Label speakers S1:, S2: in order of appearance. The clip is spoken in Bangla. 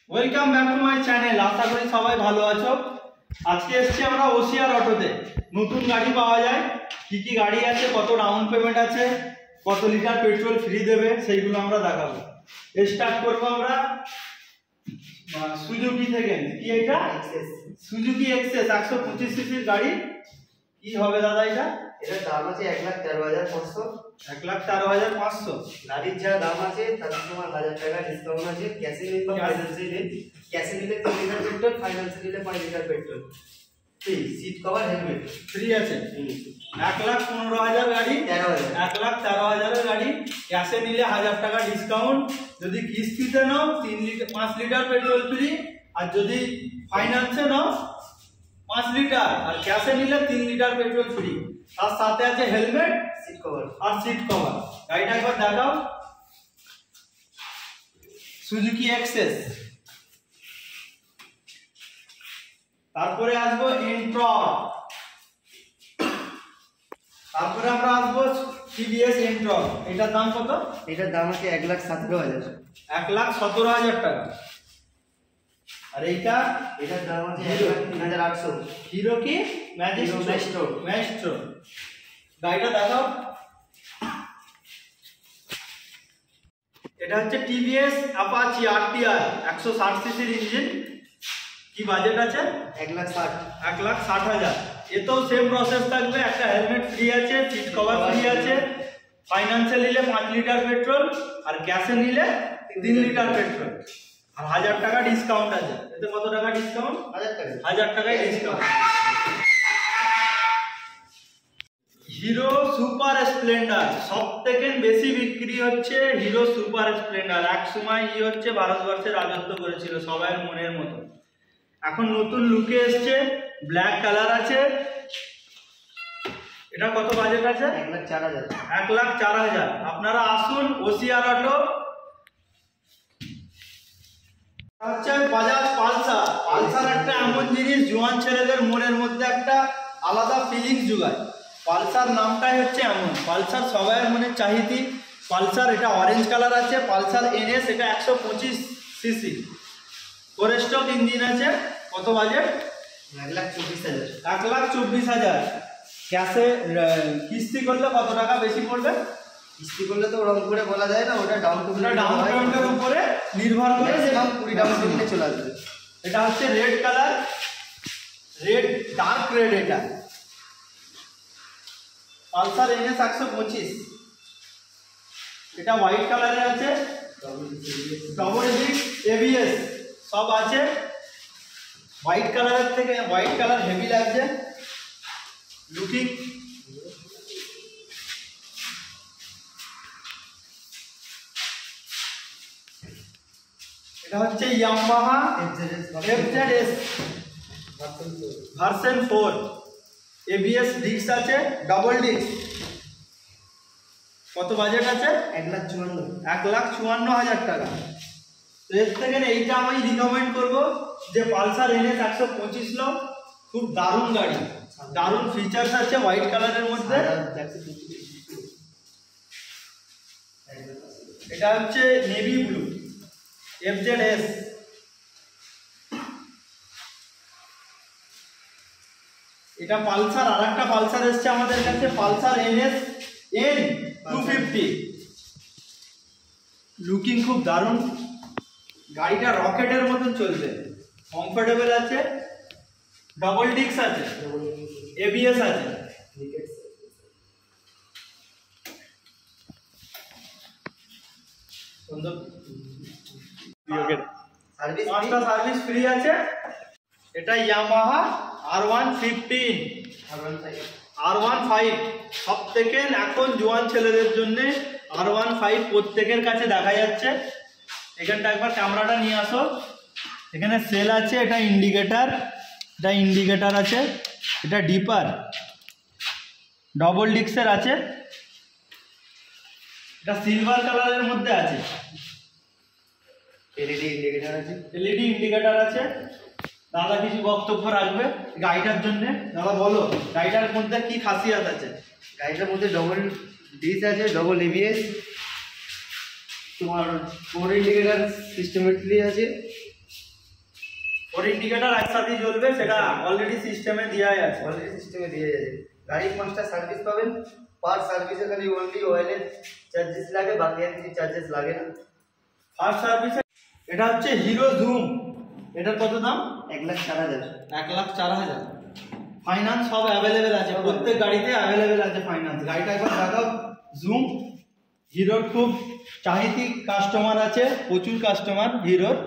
S1: Welcome back to my channel. আশা করি সবাই ভালো আছো। আজকে এসেছি আমরা ওসিআর অটোতে। নতুন গাড়ি পাওয়া যায়, কি কি গাড়ি আছে, কত ডাউন পেমেন্ট আছে, কত লিটার পেট্রোল ফ্রি দেবে, সেইগুলো আমরা দেখাবো। স্টার্ট করবো আমরা সুজুকি থেকে। কি এটা? সুজুকি এক্সেস 125 সিসির গাড়ি। কি হবে দাদা এটা?
S2: এটার দাম আছে 1,13,500।
S1: 1,13,500।
S2: গাড়ির যা দাম আছে তার তোমার 1000 টাকা ডিসকাউন্ট আছে। ক্যাশে নিলে বা ফাইন্যান্সে নিলে, ক্যাশে নিলে 3 লিটার পেট্রোল, ফাইন্যান্সে নিলে 5 litre petrol free. Seat cover, helmet
S1: free আছে। 1,15,000 গাড়ি, 1,13,000 এর গাড়ি। ক্যাশে নিলে 1000 টাকা ডিসকাউন্ট, যদি কিস্তিতে নাও 5 লিটার পেট্রোল ফ্রি, আর যদি ফাইন্যান্সে নাও 5 লিটার, আর ক্যাশে নিলে 3 লিটার পেট্রোল ফ্রি। তার সাথে আছে হেলমেট,
S2: সিট কভার
S1: আর সিট কভার। গাড়িটা একবার দেখাও। Suzuki Access. তারপরে আসবো এন্ট্রন। তারপরে আমরা আসবো টিভিএস এন্ট্রন। এটার দাম কত?
S2: এটার দাম আছে 1,17,000।
S1: 1,17,000 টাকা। আর এইটা?
S2: এটার দাম আছে 1,03,800।
S1: হিরো কি ম্যাজিস্ট্রো। ম্যাজিস্ট্রো গাড়িটা দেখাও। এটা হচ্ছে টিভিএস অ্যাপাচি আরটিআর 160 সিসির ইঞ্জিন। কি বাজেট আছে?
S2: 1,60,000।
S1: 1,60,000। এতেও সেম প্রসেস থাকবে। একটা হেলমেট ফ্রি আছে, সিট কভার ফ্রি আছে। ফাইন্যান্সে নিলে 5 লিটার পেট্রোল, আর ক্যাশে নিলে 3 লিটার পেট্রোল, আর 1000 টাকা ডিসকাউন্ট আছে। এতে কত টাকা ডিসকাউন্ট?
S2: 1000 টাকা।
S1: 1000 টাকায় ডিসকাউন্ট। হিরো সুপার স্প্লেন্ডার সব থেকে বেশি বিক্রি হচ্ছে। হিরো সুপার স্প্লেন্ডার এক সময় হচ্ছে ভারতবর্ষে রাজত্ব করেছিল সবার মনের মতো। এখন নতুন লুকে এসছে, ব্ল্যাক কালার আছে। এটা কত বাজেট আছে?
S2: 1,04,000।
S1: 1,04,000। আপনারা আসুন ওসিআর অটো। হচ্ছে বাজাজ পালসার। পালসার একটা এমন জিনিস, জোয়ান ছেলেদের মনের মধ্যে একটা আলাদা ফিলিংস যোগায়। পালসার নামটাই হচ্ছে এমন। পালসার সবার মনে চাহিতি। পালসার এটা অরেঞ্জ কালার আছে। পালসার এনএস, এটা 125 সিসি। ফোর স্ট্রোক ইঞ্জিন আছে। কত বাজেট?
S2: 1,24,000।
S1: 1,24,000। ক্যাশে কিস্তি করলে কত টাকা বেশি পড়বে?
S2: কিস্তি করলে তো ওরকম করে বলা যায় না, ওটা ডাউন
S1: পেমেন্টের উপরে নির্ভর করে।
S2: 20 ডাউন পেমেন্টে চলে আসবে।
S1: এটা হচ্ছে red colour, red dark red. এটা পালসার এনএস 125। এটা হোয়াইট কালারের আছে, ডবল ডিস্ক এবিএস সব আছে। হোয়াইট কালারের থেকে হোয়াইট কালার হেভি লাগছে লুকিং। এটা হচ্ছে Yamaha FZS version 4। ABS disc আছে, ডাবল ডিস্ক। কত বাজেট আছে?
S2: 1,54,000।
S1: 1,54,000 টাকা। তো এর থেকে এইটা আমি রিকমেন্ড করবো যে পালসার এনএস 125 লো। খুব দারুণ গাড়ি, দারুণ ফিচার্স আছে হোয়াইট কালারের মধ্যে। এটা হচ্ছে নেভি ব্লু এফজেডএস। এটা পালসার। আর একটা পালসার এসছে আমাদের কাছে, পালসার এনএস N250। লুকিং খুব দারুণ। গাড়িটা রকেটের মতন চলবে, কমফোর্টেবল আছে, ডাবল ডিস্ক আছে, এবিএস আছে। পাঁচটা সার্ভিস ফ্রি আছে। এটা ইয়ামাহা R115। R15 সব থেকে এখন জোয়ান ছেলেদের জন্য R15 প্রত্যেকের কাছে দেখা যাচ্ছে। এখানটা একবার ক্যামেরাটা নিয়ে আসো। এখানে সেল আছে, এটা ইন্ডিকেটার, এটা ইন্ডিকেটার আছে, এটা ডিপার, ডবল ডিস্কের আছে। এটা সিলভার কালারের মধ্যে আছে।
S2: এলইডি ইন্ডিকেটর আছে।
S1: এলইডি ইন্ডিকেটার আছে। দাদা কিছু বক্তব্য রাখবে গাড়িটার জন্য। দাদা বলো গাড়িটার মধ্যে কি খাসিয়াত আছে?
S2: গাড়িটার মধ্যে ডবল ডিস্ক আছে, ডবল এবিএস, তোমার 4 ইন্ডিকেটর সিস্টেমেটিকলি আছে,
S1: ওর ইন্ডিকেটর একসাথেই জ্বলবে, সেটা অলরেডি সিস্টেমে দেওয়াই আছে।
S2: অলরেডি সিস্টেমে দিয়ে যাবে। গাড়ির 5টা সার্ভিস পাবেন, পার সার্ভিসে খালি অনলি অয়েলের চার্জেস লাগে, বাকি আর কিছু চার্জেস লাগে না।
S1: ফার্স্ট সার্ভিসে এটা হচ্ছে হিরো জুম, এটার কত দাম?
S2: 1,04,000।
S1: 1,04,000। ফাইন্যান্স সব অ্যাভেলেবেল আছে, প্রত্যেক গাড়িতে অ্যাভেলেবেল আছে ফাইন্যান্স। গাড়িটা একবার দেখাও। জুম হিরোর খুব চাহিদা কাস্টমার আছে, প্রচুর কাস্টমার হিরোর।